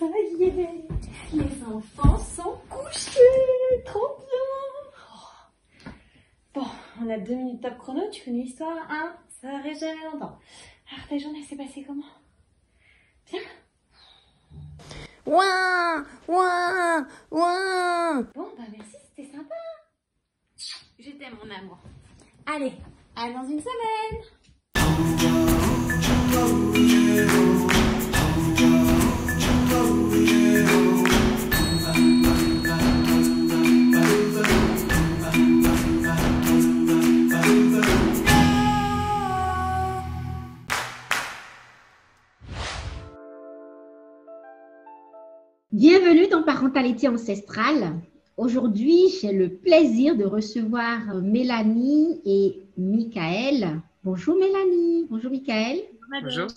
Ça y est, les enfants sont couchés, trop bien. Bon, on a 2 minutes top chrono, tu connais l'histoire, hein? Ça n'arrête jamais longtemps. Alors ta journée s'est passée comment? Bien? Ouin, ouin, ouin. Bon, bah merci, c'était sympa. Je t'aime mon amour. Allez, à dans une semaine. Bienvenue dans Parentalité ancestrale. Aujourd'hui, j'ai le plaisir de recevoir Mélanie et Michael. Bonjour Mélanie, bonjour Michael. Bonjour.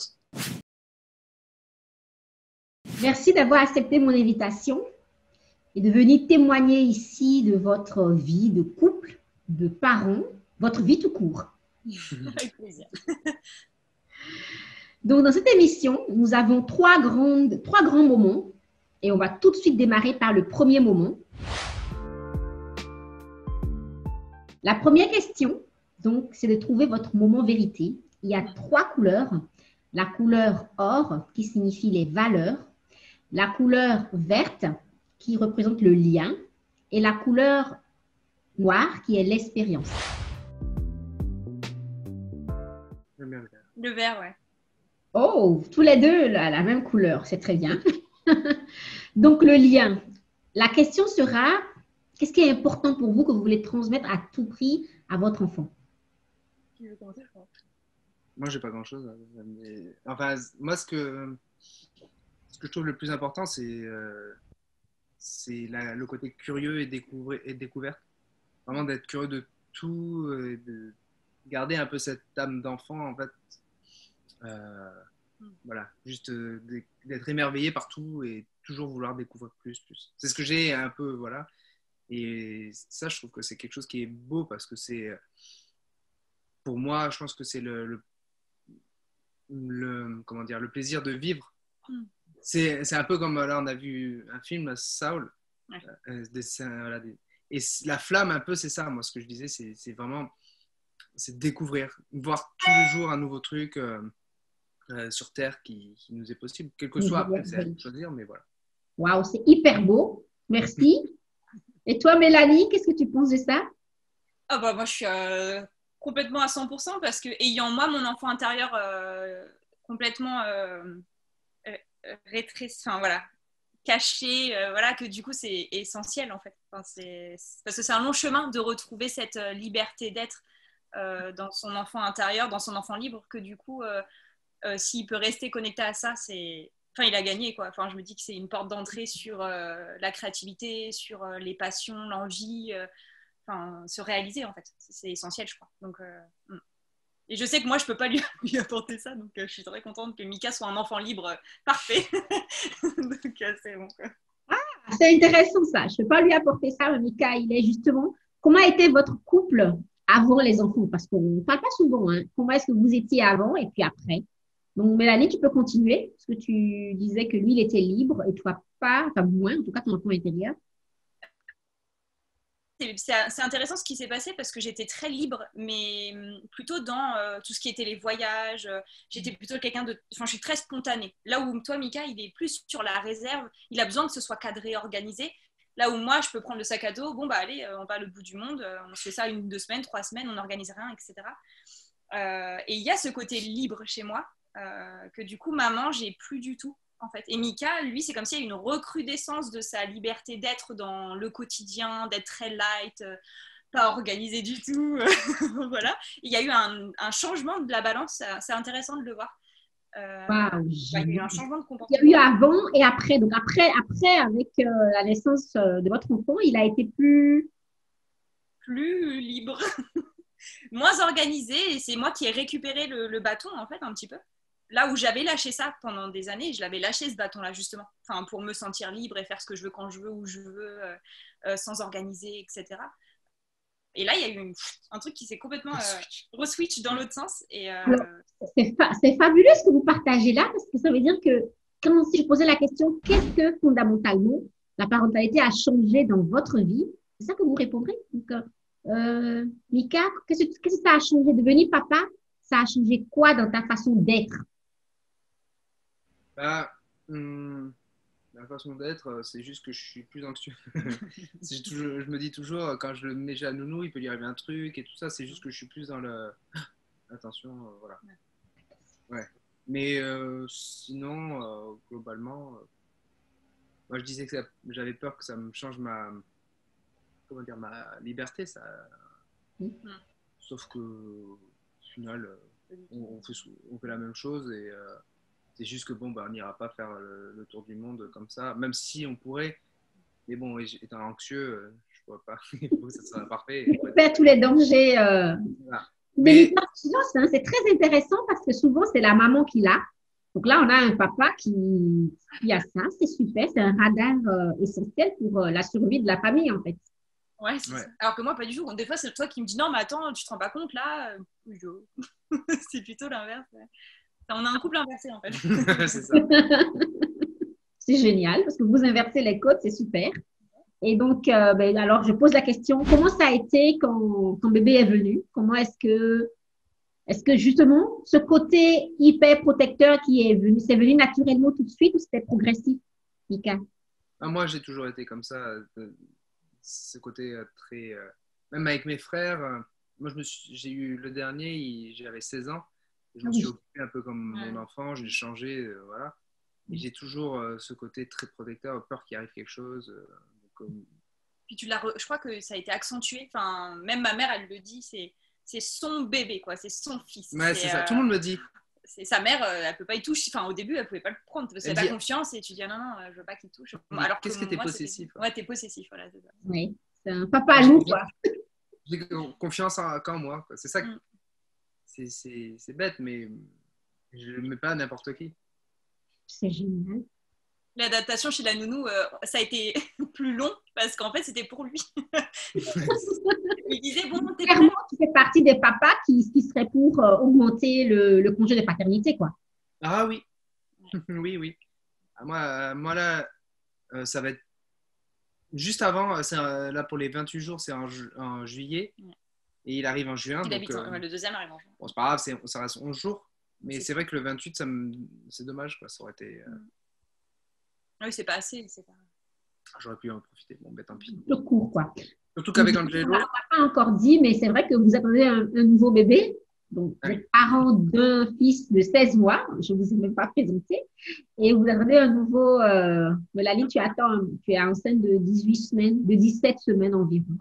Merci d'avoir accepté mon invitation et de venir témoigner ici de votre vie de couple, de parents, votre vie tout court. Avec plaisir. Donc, dans cette émission, nous avons trois grands moments et on va tout de suite démarrer par le premier moment. La première question, donc, c'est de trouver votre moment vérité. Il y a 3 couleurs. La couleur or, qui signifie les valeurs. La couleur verte, qui représente le lien. Et la couleur noire, qui est l'expérience. Le vert, ouais. Oh, tous les deux, la même couleur. C'est très bien. Donc, le lien. La question sera, qu'est-ce qui est important pour vous que vous voulez transmettre à tout prix à votre enfant? Qui veut commencer, je crois. Moi, j'ai pas grand-chose. Mais... Enfin, moi, ce que je trouve le plus important, c'est le côté curieux et découverte. Vraiment d'être curieux de tout, et de garder un peu cette âme d'enfant, en fait. Voilà, juste d'être émerveillé par tout et toujours vouloir découvrir plus. C'est ce que j'ai un peu, voilà. Et ça, je trouve que c'est quelque chose qui est beau parce que c'est, pour moi, je pense que c'est comment dire, le plaisir de vivre. C'est un peu comme, là, on a vu un film, Saul, ouais. Voilà, et la flamme, un peu, c'est ça, moi, ce que je disais, c'est vraiment, c'est découvrir, voir tous les jours un nouveau truc sur Terre qui nous est possible, quel que soit, après, c'est à nous de choisir, mais voilà. Waouh, c'est hyper beau. Merci. Et toi, Mélanie, qu'est-ce que tu penses de ça? Ah bah, moi, je suis complètement à 100% parce que, ayant moi mon enfant intérieur complètement rétréci, enfin voilà, caché, voilà, que du coup, c'est essentiel en fait. Enfin, parce que c'est un long chemin de retrouver cette liberté d'être dans son enfant intérieur, dans son enfant libre, que du coup, s'il peut rester connecté à ça, enfin, il a gagné, quoi. Enfin, je me dis que c'est une porte d'entrée sur la créativité, sur les passions, l'envie, enfin, se réaliser, en fait. C'est essentiel, je crois. Donc, et je sais que moi, je peux pas lui apporter ça, donc je suis très contente que Mika soit un enfant libre parfait. Donc, c'est bon, quoi. Ah, c'est intéressant ça. Je ne peux pas lui apporter ça, mais Mika, il est justement… Comment était votre couple avant les enfants? Parce qu'on ne parle pas souvent, hein. Comment est-ce que vous étiez avant et puis après? Donc, Mélanie, tu peux continuer, parce que tu disais que lui, il était libre et toi pas, enfin moins, en tout cas ton enfant intérieur. C'est intéressant ce qui s'est passé parce que j'étais très libre, mais plutôt dans tout ce qui était les voyages. J'étais plutôt quelqu'un de… Enfin, je suis très spontanée. Là où toi, Mika, il est plus sur la réserve. Il a besoin que ce soit cadré, organisé. Là où moi, je peux prendre le sac à dos. Bon, bah allez, on va à l'autre bout du monde. On se fait ça 1, 2 semaines, 3 semaines, on n'organise rien, etc. Et il y a ce côté libre chez moi que du coup, maman, j'ai plus du tout. En fait. Et Mika, lui, c'est comme s'il y a une recrudescence de sa liberté d'être dans le quotidien, d'être très light, pas organisé du tout. Voilà. Il y a eu un changement de la balance, c'est intéressant de le voir. Wow, il y a eu un changement de il comportement. y a eu avant et après. Donc, après avec la naissance de votre enfant, il a été plus libre, moins organisé. Et c'est moi qui ai récupéré le bâton, en fait, un petit peu. Là où j'avais lâché ça pendant des années, je l'avais lâché ce bâton-là justement, enfin, pour me sentir libre et faire ce que je veux quand je veux, où je veux, sans organiser, etc. Et là, il y a eu un truc qui s'est complètement re-switch dans l'autre sens. Et, Alors, c'est fabuleux ce que vous partagez là, parce que ça veut dire que si je posais la question, qu'est-ce que fondamentalement la parentalité a changé dans votre vie? C'est ça que vous répondrez. Donc, Mika, qu'est-ce que ça a changé? Devenir papa, ça a changé quoi dans ta façon d'être? Bah, la façon d'être, c'est juste que je suis plus anxieux. Je me dis toujours, quand je le mets chez la nounou, il peut lui arriver un truc et tout ça. C'est juste que je suis plus dans le. Attention, voilà. Ouais. Mais sinon, globalement, moi je disais que j'avais peur que ça me change comment dire, ma liberté. Ça. Sauf que, au final, on fait la même chose et. C'est juste que bon, bah, on n'ira pas faire le tour du monde comme ça, même si on pourrait. Mais bon, étant anxieux, je ne vois pas. Il faut que ça soit parfait. Faire tous les dangers. Voilà. Mais c'est très intéressant parce que souvent, c'est la maman qui l'a. Donc là, on a un papa qui a ça. C'est super. C'est un radar essentiel pour la survie de la famille, en fait. Ouais, c'est ça. Alors que moi, pas du tout. Des fois, c'est toi qui me dis non, mais attends, tu te rends pas compte là. C'est plutôt l'inverse. Ouais. On a un couple inversé en fait. C'est ça. C'est génial parce que vous inversez les codes, c'est super. Et donc, alors je pose la question, comment ça a été quand bébé est venu? Comment est-ce que justement ce côté hyper protecteur qui est venu, c'est venu naturellement tout de suite ou c'était progressif, Mika? Moi, j'ai toujours été comme ça. Ce côté très. Même avec mes frères, moi j'ai eu le dernier, j'avais 16 ans. Je me suis occupé un peu comme mon enfant, j'ai changé, voilà. Et j'ai toujours ce côté très protecteur, peur qu'il arrive quelque chose. Puis je crois que ça a été accentué. Enfin, même ma mère, elle le dit, c'est son bébé, quoi. C'est son fils. Ouais, c'est ça. Tout le monde me dit. C'est sa mère, elle peut pas y toucher. Enfin, au début, elle pouvait pas le prendre parce qu'elle n'a pas confiance et tu dis non, je veux pas qu'il touche. Alors qu'est-ce que t'es possessif? Ouais, t'es possessif, voilà. C'est ça. Oui, c'est un papa loup, quoi. J'ai confiance qu'en moi, quoi. C'est ça. C'est bête, mais je ne mets pas n'importe qui. C'est génial. L'adaptation chez la nounou, ça a été plus long parce qu'en fait, c'était pour lui. Il disait, bon, clairement, tu fais partie des papas qui seraient pour augmenter le congé de paternité, quoi. Ah oui. Oui. Moi là, ça va être juste avant, là pour les 28 jours, c'est en juillet. Et il arrive en juin. Le deuxième arrive en juin. Bon, c'est pas grave, ça reste 11 jours. Mais c'est vrai que le 28, c'est dommage, quoi. Ça aurait été. Oui, c'est pas assez. J'aurais pu en profiter. Bon, ben tant pis. Le court, quoi. Surtout qu'avec Angelo. On n'a pas encore dit, mais c'est vrai que vous attendez un nouveau bébé. Donc, vous êtes parent d'un fils de 16 mois. Je ne vous ai même pas présenté. Et vous attendez un nouveau. Mélanie, tu es enceinte de 18 semaines, de 17 semaines environ.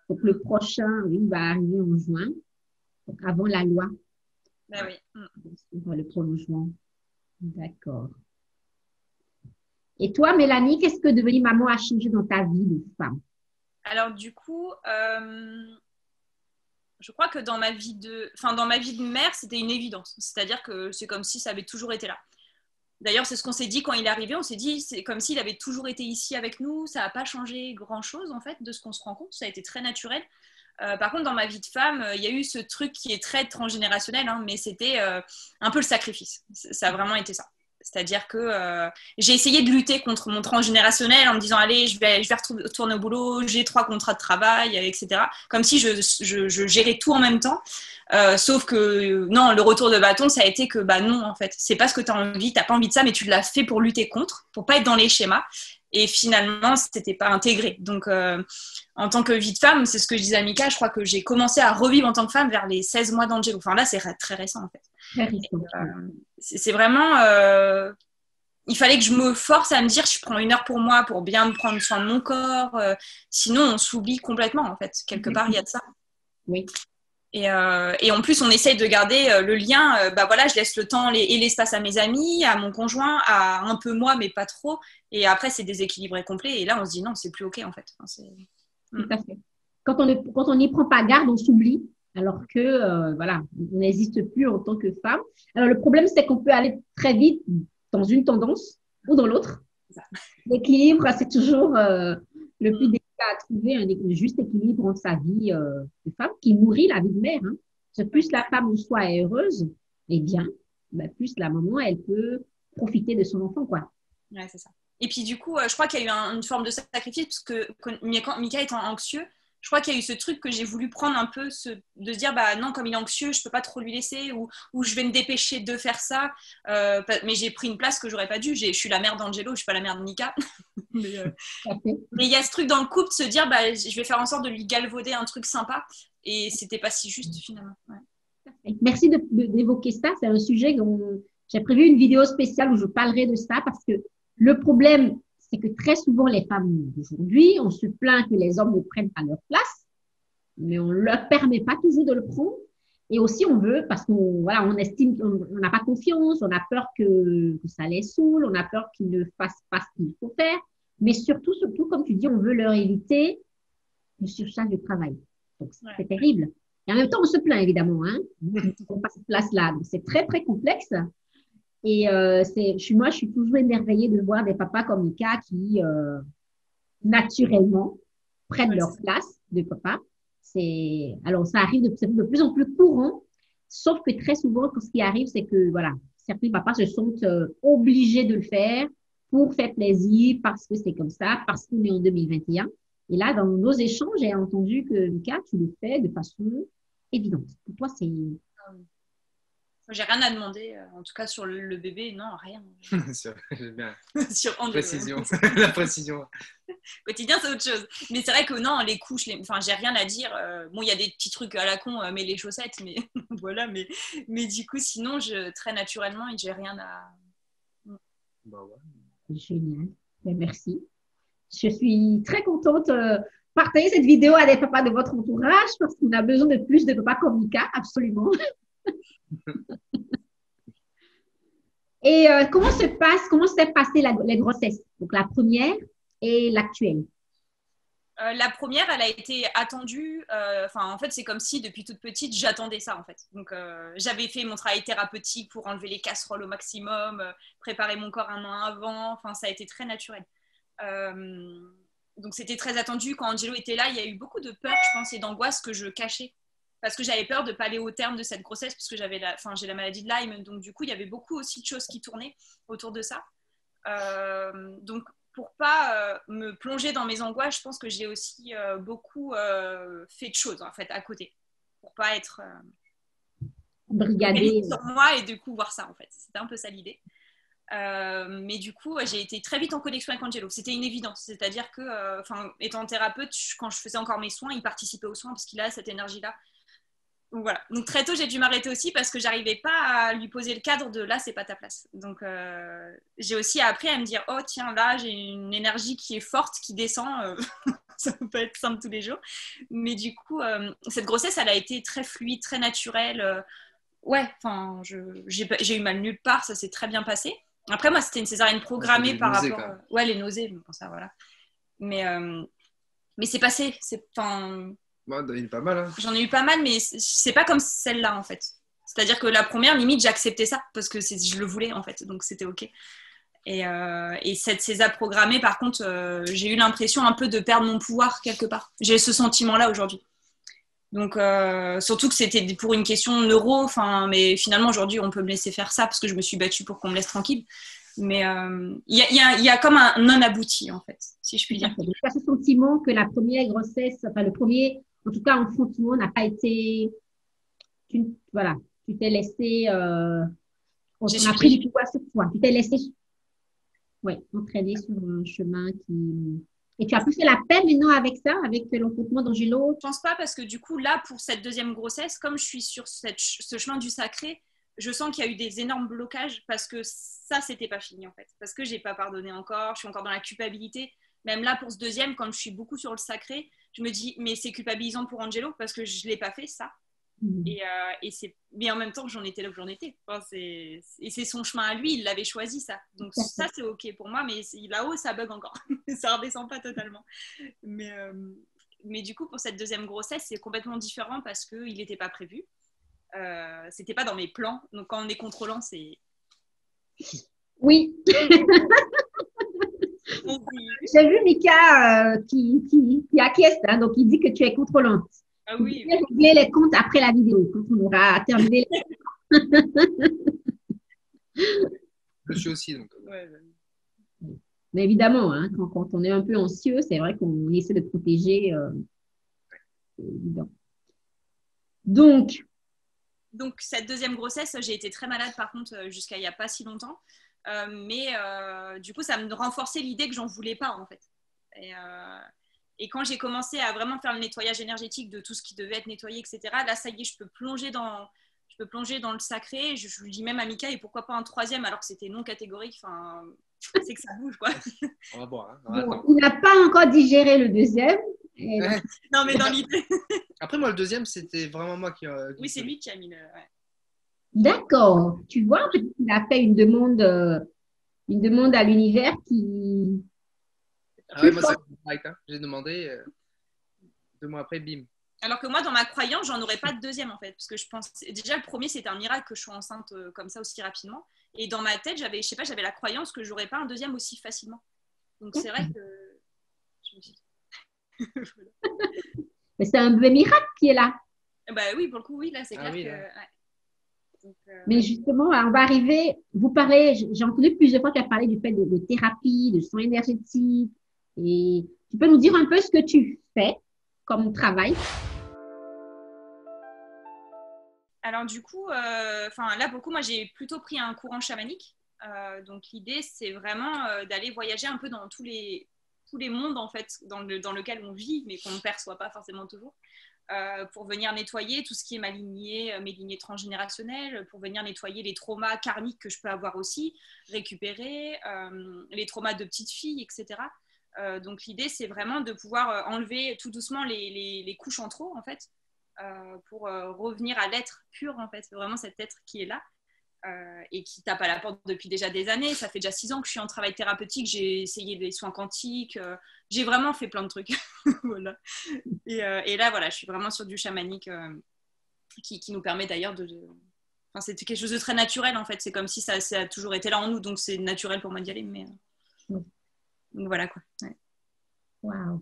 Donc, le prochain, va arriver en juin, donc avant la loi. Ben oui. Sur le prolongement. D'accord. Et toi, Mélanie, qu'est-ce que devenir maman a changé dans ta vie de femme? Alors, du coup, je crois que dans ma vie de mère, c'était une évidence. C'est-à-dire que c'est comme si ça avait toujours été là. D'ailleurs, c'est ce qu'on s'est dit quand il est arrivé. On s'est dit, c'est comme s'il avait toujours été ici avec nous. Ça n'a pas changé grand-chose, en fait, de ce qu'on se rend compte. Ça a été très naturel. Par contre, dans ma vie de femme, il y a eu ce truc qui est très transgénérationnel, mais c'était un peu le sacrifice. Ça a vraiment été ça. C'est-à-dire que j'ai essayé de lutter contre mon transgénérationnel en me disant, allez, je vais retourner au boulot, j'ai 3 contrats de travail, etc. Comme si je gérais tout en même temps. Sauf que non, le retour de bâton, ça a été que non, en fait, c'est pas ce que tu as envie, tu n'as pas envie de ça, mais tu l'as fait pour lutter contre, pour pas être dans les schémas. Et finalement, c'était pas intégré. Donc, en tant que vie de femme, c'est ce que je disais à Mika, je crois que j'ai commencé à revivre en tant que femme vers les 16 mois d'Angelo. Enfin là, c'est très récent, en fait. Très récent. C'est vraiment... il fallait que je me force à me dire, je prends 1 heure pour moi pour bien me prendre soin de mon corps. Sinon, on s'oublie complètement, en fait. Quelque part, il y a de ça. Oui. Et en plus, on essaye de garder le lien. Voilà, je laisse le temps et l'espace à mes amis, à mon conjoint, à un peu moi, mais pas trop. Et après, c'est déséquilibré complet. Et là, on se dit non, c'est plus OK, en fait. Enfin, tout à fait. Quand on n'y prend pas garde, on s'oublie. Alors que, on n'existe plus en tant que femme. Alors, le problème, c'est qu'on peut aller très vite dans une tendance ou dans l'autre. L'équilibre, c'est toujours le plus délicat à trouver, un juste équilibre entre sa vie de femme qui nourrit la vie de mère. Plus la femme en soi est heureuse et bien, plus la maman, elle peut profiter de son enfant, quoi. Ouais, c'est ça. Et puis du coup, je crois qu'il y a eu une forme de sacrifice parce que quand Mika étant anxieux, je crois qu'il y a eu ce truc que j'ai voulu prendre un peu, de se dire, bah non, comme il est anxieux, je peux pas trop lui laisser ou je vais me dépêcher de faire ça. Mais j'ai pris une place que j'aurais pas dû. Je suis la mère d'Angelo, je suis pas la mère de Mika. Mais il y a ce truc dans le couple de se dire, bah, je vais faire en sorte de lui galvauder un truc sympa. Et c'était pas si juste finalement. Ouais. Merci d'évoquer ça. C'est un sujet dont j'ai prévu une vidéo spéciale où je parlerai de ça parce que le problème, c'est que très souvent, les femmes d'aujourd'hui, on se plaint que les hommes ne prennent pas leur place, mais on ne leur permet pas toujours de le prendre. Et aussi, on veut, parce qu'on voilà, on estime qu'on n'a pas confiance, on a peur que ça les saoule, on a peur qu'ils ne fassent pas ce qu'il faut faire. Mais surtout, comme tu dis, on veut leur éviter une surcharge de travail. Donc, c'est terrible. Et en même temps, on se plaint, évidemment, hein. On passe cette place-là. Donc, c'est très, très complexe. Et moi, je suis toujours émerveillée de voir des papas comme Mika qui, naturellement, prennent leur place de papa. Alors, ça arrive de plus en plus courant, sauf que très souvent, ce qui arrive, c'est que, voilà, certains papas se sentent obligés de le faire pour faire plaisir, parce que c'est comme ça, parce qu'on est en 2021. Et là, dans nos échanges, j'ai entendu que, Mika, tu le fais de façon évidente. Pour toi, c'est… J'ai rien à demander, en tout cas sur le bébé, non, rien. J'aime bien. Sur précision. La précision. Quotidien, c'est autre chose. Mais c'est vrai que non, les couches, enfin, j'ai rien à dire. Bon, il y a des petits trucs à la con, mais les chaussettes, mais voilà. Mais du coup, sinon, très naturellement, j'ai rien à. Bah ouais. Génial. Merci. Je suis très contente. Partagez cette vidéo à des papas de votre entourage parce qu'on a besoin de plus de papas comme Mika, absolument. Et comment s'est passée les grossesses? Donc la première et l'actuelle. La première, elle a été attendue. En fait, c'est comme si depuis toute petite, j'attendais ça en fait. Donc, j'avais fait mon travail thérapeutique pour enlever les casseroles au maximum, préparer mon corps un an avant. Enfin, ça a été très naturel. Donc, c'était très attendu. Quand Angelo était là, il y a eu beaucoup de peur, je pense, et d'angoisse que je cachais. Parce que j'avais peur de ne pas aller au terme de cette grossesse, parce que j'ai la maladie de Lyme. Donc, du coup, il y avait beaucoup aussi de choses qui tournaient autour de ça. Donc, pour pas me plonger dans mes angoisses, je pense que j'ai aussi beaucoup fait de choses, en fait, à côté. Pour pas être brigadée sur moi et du coup voir ça, en fait. C'était un peu ça l'idée. Mais du coup, j'ai été très vite en connexion avec Angelo. C'était une évidence. C'est-à-dire que, étant thérapeute, quand je faisais encore mes soins, il participait aux soins parce qu'il a cette énergie-là. Donc voilà. Donc très tôt, j'ai dû m'arrêter aussi parce que j'arrivais pas à lui poser le cadre de là, c'est pas ta place. Donc j'ai aussi appris à me dire, oh tiens, là, j'ai une énergie qui est forte, qui descend. Ça peut pas être simple tous les jours. Mais du coup, cette grossesse, elle a été très fluide, très naturelle. Ouais, enfin, j'ai eu mal nulle part, ça s'est très bien passé. Après, moi, c'était une césarienne programmée par rapport. Ouais, les nausées, bon, ça, voilà. Mais c'est passé. Bon, il est pas mal, hein. J'en ai eu pas mal, mais c'est pas comme celle-là, en fait. C'est-à-dire que la première, limite, j'acceptais ça parce que je le voulais, en fait. Donc, c'était OK. Et cette césar programmée, par contre, j'ai eu l'impression un peu de perdre mon pouvoir quelque part. J'ai ce sentiment-là aujourd'hui. Donc, surtout que c'était pour une question neuro. Mais finalement, aujourd'hui, on peut me laisser faire ça parce que je me suis battue pour qu'on me laisse tranquille. Mais il y a comme un non abouti, en fait, si je puis dire. Tu as ce sentiment que la première grossesse, le premier, en tout cas, enfantement n'a pas été… Voilà, tu t'es laissé… on a pris du pouvoir sur toi. Tu t'es laissé entraîner sur un chemin qui… Et tu as pu faire la paix maintenant avec ça, avec l'enfantement d'Angelo? Je pense pas parce que du coup, là, pour cette deuxième grossesse, comme je suis sur ce chemin du sacré, je sens qu'il y a eu des énormes blocages parce que ça, c'était pas fini en fait. Parce que j'ai pas pardonné encore, je suis encore dans la culpabilité. Même là, pour ce deuxième, quand je suis beaucoup sur le sacré, je me dis, mais c'est culpabilisant pour Angelo parce que je l'ai pas fait ça. Mais en même temps, j'en étais là où j'en étais. Et c'est son chemin à lui, il l'avait choisi ça. Donc ça, c'est OK pour moi, mais là-haut, ça bug encore. Ça redescend pas totalement. Mais du coup, pour cette deuxième grossesse, c'est complètement différent parce qu'il n'était pas prévu. C'était pas dans mes plans. Donc quand on est contrôlant, c'est… Oui. J'ai vu Mika qui acquiesce, hein, donc il dit que tu es contrôlante. Ah oui. Je vais régler les comptes après la vidéo, quand on aura terminé. je le suis aussi. Donc. Ouais. Mais évidemment, hein, quand on est un peu anxieux, c'est vrai qu'on essaie de protéger. C'est évident. Donc, cette deuxième grossesse, j'ai été très malade par contre jusqu'à il n'y a pas si longtemps. Mais du coup, ça me renforçait l'idée que j'en voulais pas en fait. Et quand j'ai commencé à vraiment faire le nettoyage énergétique de tout ce qui devait être nettoyé, etc., là, ça y est, je peux plonger dans le sacré. Je lui dis même à Mika, et pourquoi pas un troisième alors que c'était non catégorique. Enfin, c'est que ça bouge, quoi. On va voir. Hein. bon, il n'a pas encore digéré le deuxième. Et Ouais. Non, mais dans l'idée. Après, moi, le deuxième, c'était vraiment moi qui. Oui, c'est lui qui a mis le. Ouais. d'accord. Tu vois, peut-être qu'il a fait une demande à l'univers qui. Ah ouais, moi, c'est direct. Hein. J'ai demandé 2 mois après, bim. Alors que moi, dans ma croyance, j'en aurais pas de deuxième en fait. Parce que je pense. Déjà, le premier, c'était un miracle que je sois enceinte comme ça aussi rapidement. Et dans ma tête, j'avais la croyance que j'aurais pas un deuxième aussi facilement. Donc c'est vrai que. Je me suis dit. Voilà. Mais c'est un bébé miracle qui est là. Bah oui, pour le coup, oui, là, c'est clair oui, que. là. Ouais. Donc, Mais justement, on va arriver. Vous parlez, j'ai entendu plusieurs fois tu as parlé du fait de thérapie, de soins énergétiques. Et tu peux nous dire un peu ce que tu fais comme travail? Alors du coup, là pour le coup, moi j'ai plutôt pris un courant chamanique. Donc l'idée c'est vraiment d'aller voyager un peu dans tous les mondes en fait dans lequel on vit, mais qu'on ne perçoit pas forcément toujours, pour venir nettoyer tout ce qui est mes lignées transgénérationnelles, pour venir nettoyer les traumas karmiques que je peux avoir aussi, récupérer les traumas de petite fille, etc. Donc l'idée c'est vraiment de pouvoir enlever tout doucement les couches en trop en fait. Pour revenir à l'être pur en fait, c'est vraiment cet être qui est là et qui tape à la porte depuis déjà des années. Ça fait déjà 6 ans que je suis en travail thérapeutique, j'ai essayé des soins quantiques, j'ai vraiment fait plein de trucs. Voilà. Et là voilà, je suis vraiment sur du chamanique qui nous permet d'ailleurs Enfin, c'est quelque chose de très naturel en fait, c'est comme si ça a toujours été là en nous, donc c'est naturel pour moi d'y aller, mais donc voilà quoi. Ouais. Wow.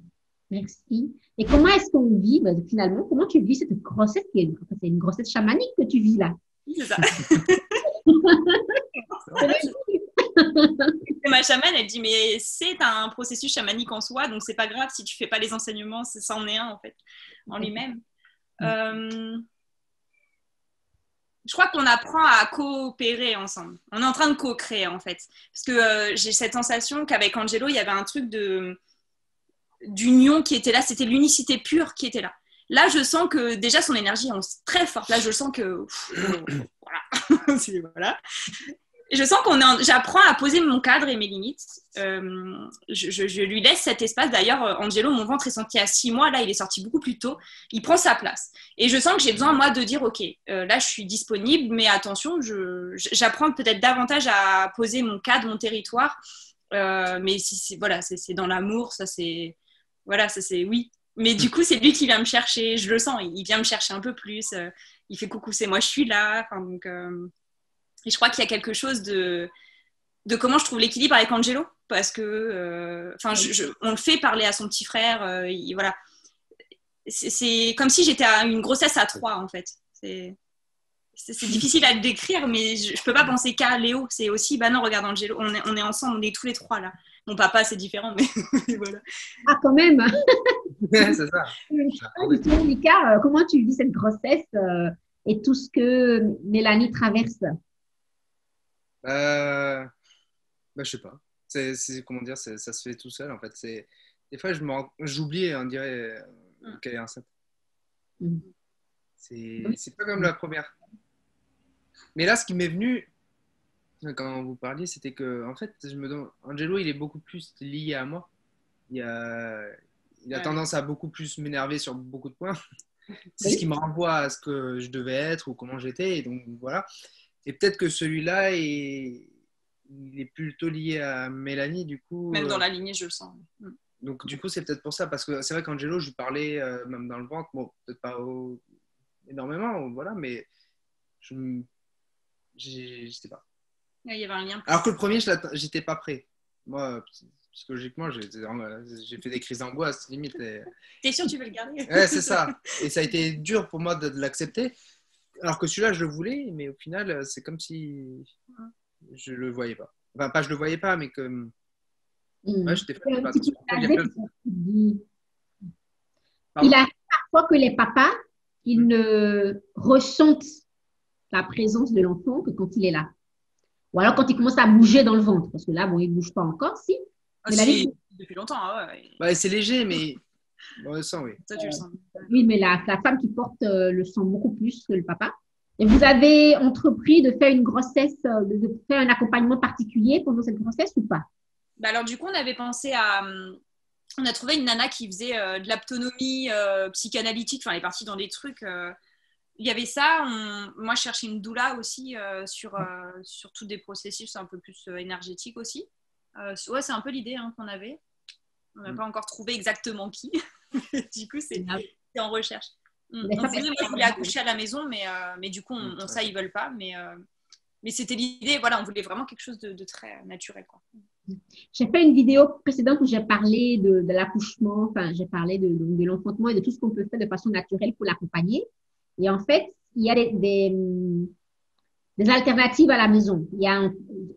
Merci. Et comment est-ce qu'on vit, finalement, comment tu vis cette grossesse qui est une grossesse chamanique que tu vis là? Oui, c'est ça. Ma chamane, elle dit, mais c'est un processus chamanique en soi, donc c'est pas grave si tu fais pas les enseignements, ça en est un en fait, en lui-même. Je crois qu'on apprend à coopérer ensemble. On est en train de co-créer en fait. Parce que j'ai cette sensation qu'avec Angelo, il y avait un truc d'union qui était là, c'était l'unicité pure qui était là. Là, je sens que déjà son énergie est très forte. Là, je sens que voilà. Je sens j'apprends à poser mon cadre et mes limites. Je lui laisse cet espace. D'ailleurs, Angelo, mon ventre est sorti à 6 mois. Là, il est sorti beaucoup plus tôt. Il prend sa place. Et je sens que j'ai besoin, moi, de dire, OK, là, je suis disponible, mais attention, j'apprends peut-être davantage à poser mon cadre, mon territoire. Mais voilà, c'est dans l'amour, ça c'est... Voilà, ça c'est oui. Mais du coup, c'est lui qui vient me chercher. Je le sens, il vient me chercher un peu plus. Il fait coucou, c'est moi, je suis là. Enfin, donc, et je crois qu'il y a quelque chose de comment je trouve l'équilibre avec Angelo. Parce que, on le fait parler à son petit frère. Voilà. C'est comme si j'étais à une grossesse à 3, en fait. C'est difficile à le décrire, mais je peux pas penser qu'à Léo. C'est aussi, bah non, regarde Angelo, on est ensemble, on est tous les 3 là. Mon papa, c'est différent, mais voilà. Ah, quand même. C'est ça. Justement, Mika, comment tu vis cette grossesse et tout ce que Mélanie traverse? Je sais pas. Comment dire, ça se fait tout seul en fait. Des fois, j'oublie, on dirait qu'elle est enceinte. C'est pas comme la première. Mais là, ce qui m'est venu quand vous parliez, c'était que en fait, je me demande, Angelo, il est beaucoup plus lié à moi. Il a tendance à beaucoup plus m'énerver sur beaucoup de points. C'est ce qui me renvoie à ce que je devais être ou comment j'étais. Et donc voilà. Et peut-être que celui-là, il est plutôt lié à Mélanie, du coup. Même dans la lignée, je le sens. Donc du coup, c'est peut-être pour ça. Parce que c'est vrai qu'Angelo, je lui parlais même dans le ventre. Bon, peut-être pas énormément, voilà. Mais je sais pas. Il y avait un lien. Alors que le premier, j'étais pas prêt. Moi, psychologiquement, j'ai fait des crises d'angoisse, limite. T'es sûr que tu veux le garder? Ouais, c'est ça. Et ça a été dur pour moi de l'accepter. Alors que celui-là, je le voulais, mais au final, c'est comme si... je le voyais pas. Enfin, pas je le voyais pas, mais que ouais, j'étais Il y a pas un petit attention. peu Il y a âgé plein de- qui se dit- Pardon. Il arrive parfois que les papas, ils ne ressentent la présence de l'enfant que quand il est là. Ou alors quand il commence à bouger dans le ventre. Parce que là, bon, il ne bouge pas encore, si. Ah, Mais la si, vie- depuis longtemps, hein, ouais. Ouais, c'est léger, mais on le sent, oui. Ça, tu le sens. Oui, mais la femme qui porte le sent beaucoup plus que le papa. Et vous avez entrepris de faire une grossesse, de faire un accompagnement particulier pendant cette grossesse ou pas? Bah alors, du coup, on avait pensé à. On a trouvé une nana qui faisait de l'autonomie psychanalytique. Enfin, elle est partie dans des trucs. Il y avait ça. Moi, je cherchais une doula aussi sur tous des processus un peu plus énergétiques aussi. Ouais, c'est un peu l'idée hein, qu'on avait. On n'a pas encore trouvé exactement qui. Du coup, c'est en recherche. Mais On ça, voulait, moi, je voulais accoucher à la maison, mais du coup, ça, ils veulent pas. Mais c'était l'idée. Voilà, on voulait vraiment quelque chose de très naturel, quoi. J'ai fait une vidéo précédente où j'ai parlé de l'accouchement, enfin, j'ai parlé de l'enfantement et de tout ce qu'on peut faire de façon naturelle pour l'accompagner. Et en fait, il y a des alternatives à la maison.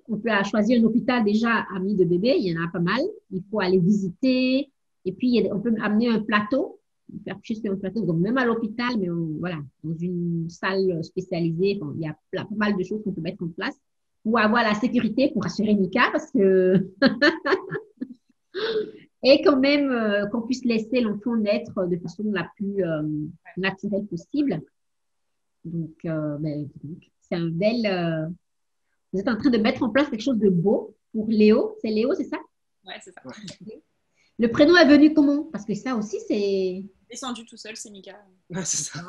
On peut choisir un hôpital déjà ami de bébé, il y en a pas mal. Il faut aller visiter. Et puis, on peut amener un plateau, faire coucher sur un plateau, donc même à l'hôpital, mais voilà, dans une salle spécialisée. Bon, il y a pas mal de choses qu'on peut mettre en place pour avoir la sécurité, pour rassurer Mika, parce que et quand même qu'on puisse laisser l'enfant naître de façon la plus naturelle possible. Donc, c'est un bel. Vous êtes en train de mettre en place quelque chose de beau pour Léo. C'est Léo, c'est ça? Ouais, c'est ça. Ouais. Le prénom est venu comment? Parce que ça aussi, c'est. Descendu tout seul, c'est Mika. Ouais, c'est ça.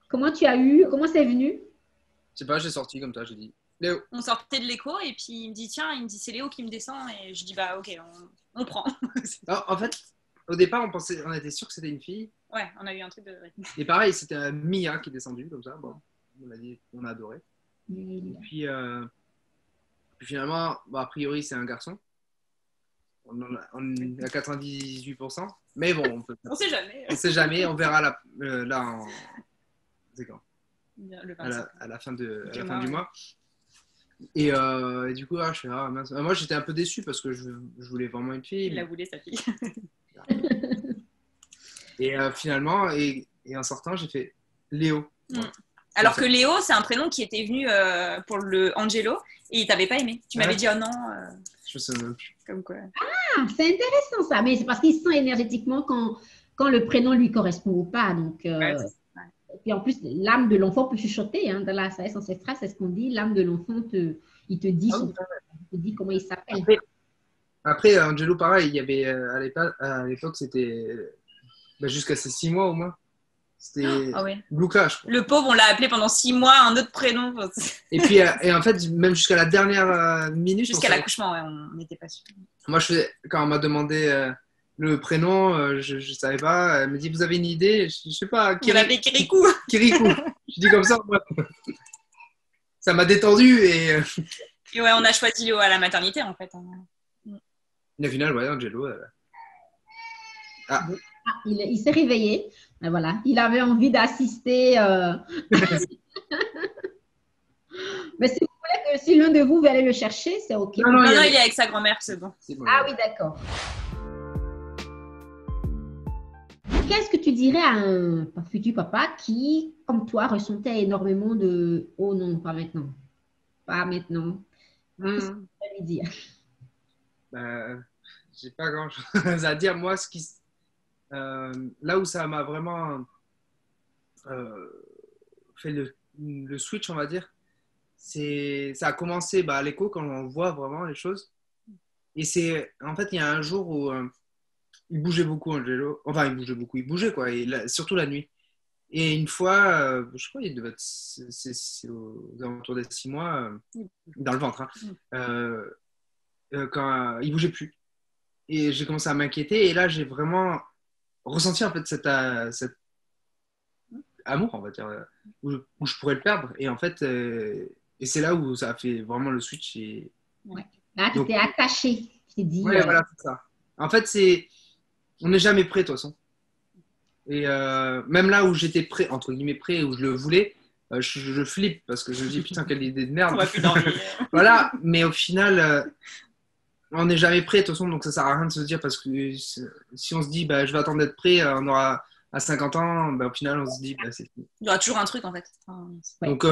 Comment c'est venu? Je sais pas, j'ai sorti comme ça, j'ai dit Léo. On sortait de l'écho et puis il me dit tiens, c'est Léo qui me descend et je dis bah ok, on prend. Non, en fait, au départ, on était sûr que c'était une fille. Ouais, on a eu un truc de. Et pareil, c'était Mia qui est descendue comme ça. Bon, on a adoré. Puis finalement, a priori, c'est un garçon. On est à 98%. Mais bon, On sait jamais. on sait jamais. On verra là c'est quand Le à la fin du mois. mois. Et du coup, je fais mince. Moi, j'étais un peu déçu parce que je voulais vraiment une fille. Il la voulait, sa fille. Et finalement, et en sortant, j'ai fait Léo. Ouais. Alors que Léo, c'est un prénom qui était venu pour le Angelo et il t'avait pas aimé. Tu m'avais dit oh non. Je me souviens même plus. Comme quoi. Ah, c'est intéressant ça. Mais c'est parce qu'il sent énergétiquement quand le prénom lui correspond ou pas. Donc, Ouais. et puis en plus, l'âme de l'enfant peut chuchoter. Dans la sagesse ancestrale, c'est ce qu'on dit. L'âme de l'enfant, il te dit, il te dit comment il s'appelle. Après, Angelo, pareil, il y avait à l'époque, c'était jusqu'à ses 6 mois au moins. C'était ouais. Luca, je crois. Le pauvre, on l'a appelé pendant 6 mois, un autre prénom. Et puis, et en fait, même jusqu'à la dernière minute. Jusqu'à l'accouchement, ouais, on n'était pas sûr. Moi, quand on m'a demandé le prénom, je ne savais pas. Elle me dit, vous avez une idée? Je ne sais pas. On l'appelait Kirikou. Kirikou. Je dis comme ça, moi. Ça m'a détendu. Et ouais, on a choisi Léo à la maternité, en fait. Et au final, ouais, Angelo. Il s'est réveillé. Ben voilà, il avait envie d'assister. Mais si vous voulez si l'un de vous veut aller le chercher, c'est OK. Non, il est avec sa grand-mère, c'est bon. Ah oui, d'accord. Qu'est-ce que tu dirais à un futur papa qui, comme toi, ressentait énormément de « Oh non, pas maintenant. Pas maintenant. » Qu'est-ce que tu vas lui dire? J'ai pas grand-chose à dire. Moi, là où ça m'a vraiment fait le switch, on va dire, ça a commencé à l'écho quand on voit vraiment les choses. Et en fait, il y a un jour où il bougeait beaucoup, Angelo. Enfin, il bougeait quoi, et surtout la nuit. Et une fois, je crois qu'il devait être c'est aux alentours des 6 mois, dans le ventre, quand il bougeait plus. Et j'ai commencé à m'inquiéter, et là, j'ai vraiment ressenti en fait cet amour, on va dire, où je pourrais le perdre. Et en fait, et c'est là où ça a fait vraiment le switch. Ouais. Là, tu t'es attaché. Tu t'es dit. Ouais, voilà, c'est ça. En fait, on n'est jamais prêt, de toute façon. Et même là où j'étais prêt, entre guillemets prêt, où je le voulais, je flippe parce que je me dis putain, quelle idée de merde. On va plus dormir. Voilà, mais au final, on n'est jamais prêt de toute façon, donc ça sert à rien de se dire parce que si on se dit je vais attendre d'être prêt, on aura à 50 ans, au final on se dit c'est fini. Il y aura toujours un truc en fait. Ouais. Donc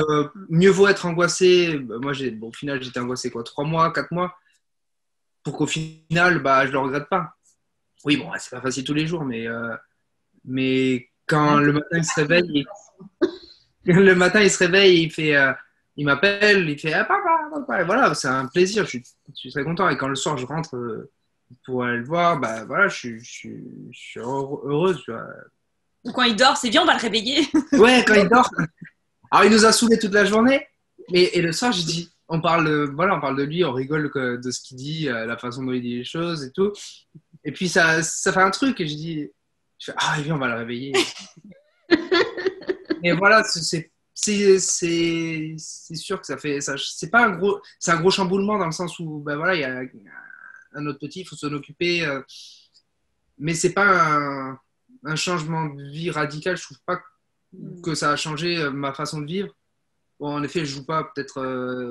mieux vaut être angoissé. Moi au final j'étais angoissé 3 mois, 4 mois, pour qu'au final je le regrette pas. Oui bon, c'est pas facile tous les jours, mais quand le matin il se réveille, il m'appelle, il fait ah, papa. Et voilà, c'est un plaisir, je suis très content. Et quand le soir je rentre pour aller le voir, voilà, je suis heureuse. Tu vois. Ou quand il dort, c'est bien, on va le réveiller. Ouais, quand il dort. Alors il nous a saoulés toute la journée, et le soir je dis, on parle de lui, on rigole de ce qu'il dit, la façon dont il dit les choses et tout. Et puis ça fait un truc et je fais ah viens, on va le réveiller. Et voilà, c'est sûr que ça fait ça, c'est un gros chamboulement dans le sens où voilà, il y a un autre petit, il faut s'en occuper, mais c'est pas un changement de vie radical. Je trouve pas que ça a changé ma façon de vivre. Bon, en effet, je joue pas peut-être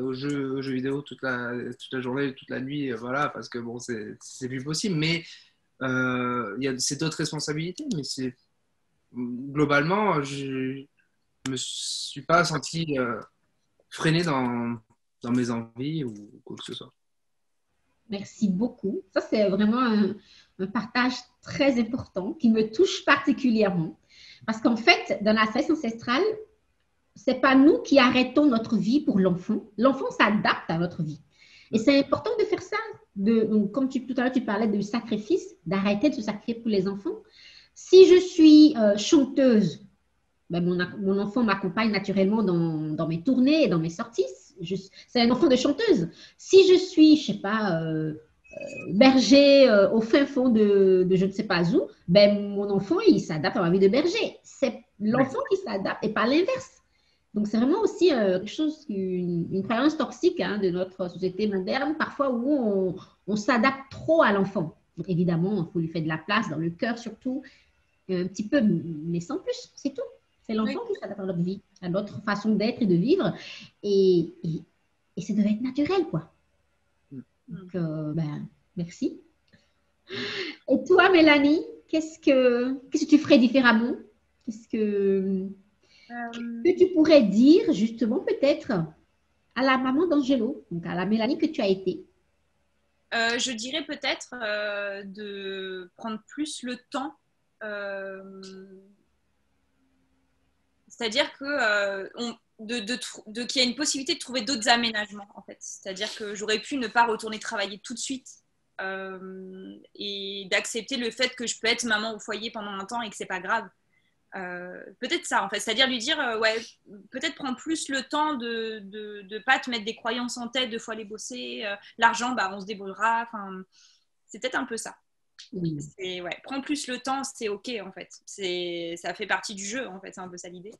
aux jeux vidéo toute la journée, toute la nuit, voilà, parce que bon, c'est plus possible. Mais c'est d'autres responsabilités. Mais globalement, je me suis pas senti freiné dans mes envies ou quoi que ce soit. Merci beaucoup. Ça, c'est vraiment un partage très important qui me touche particulièrement. Parce qu'en fait, dans la sagesse ancestrale, ce n'est pas nous qui arrêtons notre vie pour l'enfant. L'enfant s'adapte à notre vie. Et c'est important de faire ça. Donc, comme tout à l'heure, tu parlais de sacrifice, d'arrêter de se sacrifier pour les enfants. Si je suis chanteuse, mon enfant m'accompagne naturellement dans mes tournées et dans mes sorties. C'est un enfant de chanteuse. Si je suis, je ne sais pas, berger au fin fond de je ne sais pas où, mon enfant, il s'adapte à ma vie de berger. C'est l'enfant qui s'adapte et pas l'inverse. Donc, c'est vraiment aussi quelque chose, une croyance toxique de notre société moderne, parfois où on s'adapte trop à l'enfant. Donc, évidemment, il faut lui faire de la place dans le cœur surtout, un petit peu, mais sans plus, c'est tout. C'est l'enfant qui s'adapte à notre vie, à notre façon d'être et de vivre. Et ça devait être naturel, quoi. Donc, merci. Et toi, Mélanie, qu'est-ce que tu ferais différemment? Qu'est-ce que tu pourrais dire, justement, peut-être, à la maman d'Angelo, donc à la Mélanie que tu as été? Je dirais peut-être de prendre plus le temps. C'est-à-dire qu'il y a une possibilité de trouver d'autres aménagements, en fait. C'est-à-dire que j'aurais pu ne pas retourner travailler tout de suite et d'accepter le fait que je peux être maman au foyer pendant un temps et que c'est pas grave. Peut-être ça, en fait. C'est-à-dire lui dire, peut-être prendre plus le temps de pas te mettre des croyances en tête, de fois aller bosser. L'argent, on se débrouillera. Enfin, c'est peut-être un peu ça. Oui. Prends plus le temps, c'est ok en fait. Ça fait partie du jeu en fait, c'est un peu ça l'idée.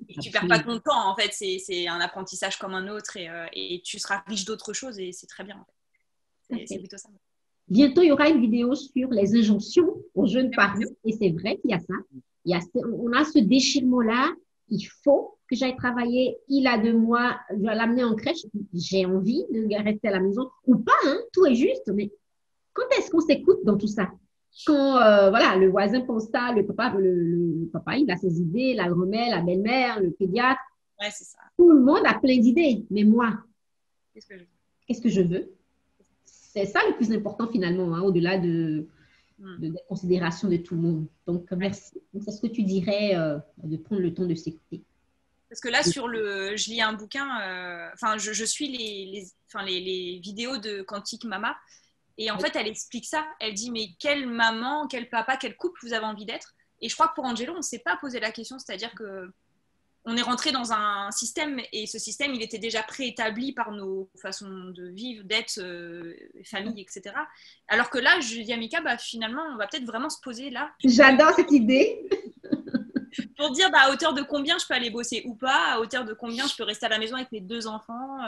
Et tu perds pas ton temps en fait, c'est un apprentissage comme un autre et tu seras riche d'autres choses et c'est très bien en fait. C'est plutôt ça. Bientôt, il y aura une vidéo sur les injonctions aux jeunes parents et c'est vrai qu'il y a ça. On a ce déchirement-là. Il faut que j'aille travailler. Il a 2 mois, je dois l'amener en crèche. J'ai envie de rester à la maison ou pas, tout est juste, mais quand est-ce qu'on s'écoute dans tout ça? Quand le voisin pense ça, le papa, il a ses idées, la grand-mère, la belle-mère, le pédiatre. Ouais, c'est ça. Tout le monde a plein d'idées. Mais moi, qu'est-ce que je veux? C'est ça le plus important finalement, au-delà de la considération de tout le monde. Donc, merci. Donc, c'est ce que tu dirais de prendre le temps de s'écouter. Parce que là, je lis un bouquin, je suis les vidéos de Quantique Mama. Et en fait, elle explique ça. Elle dit, mais quelle maman, quel papa, quel couple vous avez envie d'être? Et je crois que pour Angelo, on ne s'est pas posé la question. C'est-à-dire qu'on est rentré dans un système et ce système, il était déjà préétabli par nos façons de vivre, d'être, famille, etc. Alors que là, je dis à Mika, finalement, on va peut-être vraiment se poser là. J'adore cette idée. Pour dire à hauteur de combien je peux aller bosser ou pas, à hauteur de combien je peux rester à la maison avec mes 2 enfants.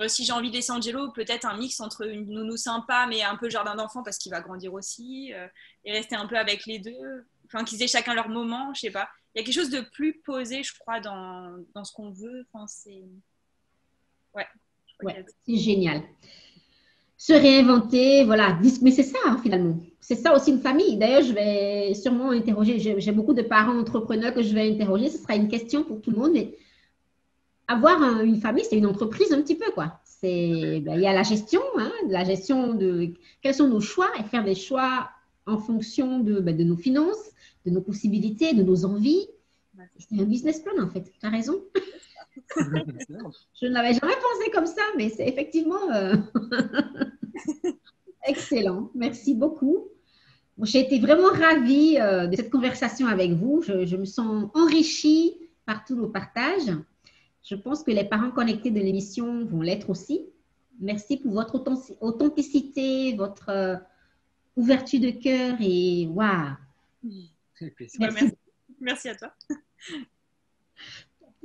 Si j'ai envie de laisser Angelo, peut-être un mix entre une nounou sympa, mais un peu jardin d'enfant parce qu'il va grandir aussi, et rester un peu avec les deux, qu'ils aient chacun leur moment, je sais pas. il y a quelque chose de plus posé, je crois, dans ce qu'on veut. Enfin, c'est... Ouais. Ouais, c'est génial. Se réinventer, voilà. Mais c'est ça, hein, finalement. C'est ça aussi une famille. D'ailleurs, je vais sûrement interroger, j'ai beaucoup de parents entrepreneurs que je vais interroger. Ce sera une question pour tout le monde. Mais avoir une famille, c'est une entreprise un petit peu, quoi. Il y a la gestion, hein, la gestion de quels sont nos choix et faire des choix en fonction de nos finances, de nos possibilités, de nos envies. C'est un business plan, en fait. Tu as raison. Je ne l'avais jamais pensé comme ça, mais c'est effectivement excellent. Merci beaucoup. J'ai été vraiment ravie de cette conversation avec vous. Je me sens enrichie par tous nos partages. Je pense que les parents connectés de l'émission vont l'être aussi. Merci pour votre authenticité, votre ouverture de cœur et waouh. Merci à toi.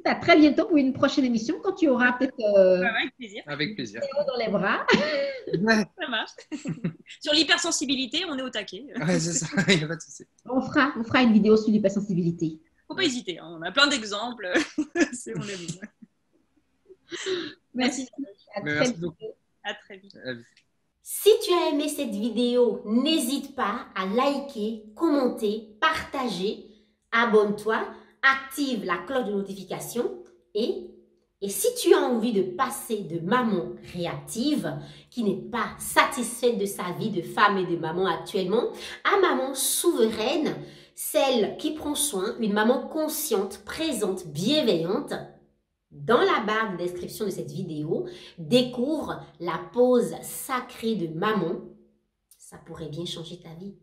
À très bientôt pour une prochaine émission quand tu auras peut-être avec plaisir. Avec plaisir. dans les bras. Ça marche. Sur l'hypersensibilité, on est au taquet. Ouais, c'est ça, il n'y a pas de souci. On fera une vidéo sur l'hypersensibilité. Faut pas hésiter, hein. On a plein d'exemples. On est bon. Merci. Merci beaucoup. À très vite. Si tu as aimé cette vidéo, n'hésite pas à liker, commenter, partager, abonne-toi, active la cloche de notification et si tu as envie de passer de maman réactive qui n'est pas satisfaite de sa vie de femme et de maman actuellement à maman souveraine, celle qui prend soin, une maman consciente, présente, bienveillante, dans la barre de description de cette vidéo, découvre la pause sacrée de maman. Ça pourrait bien changer ta vie.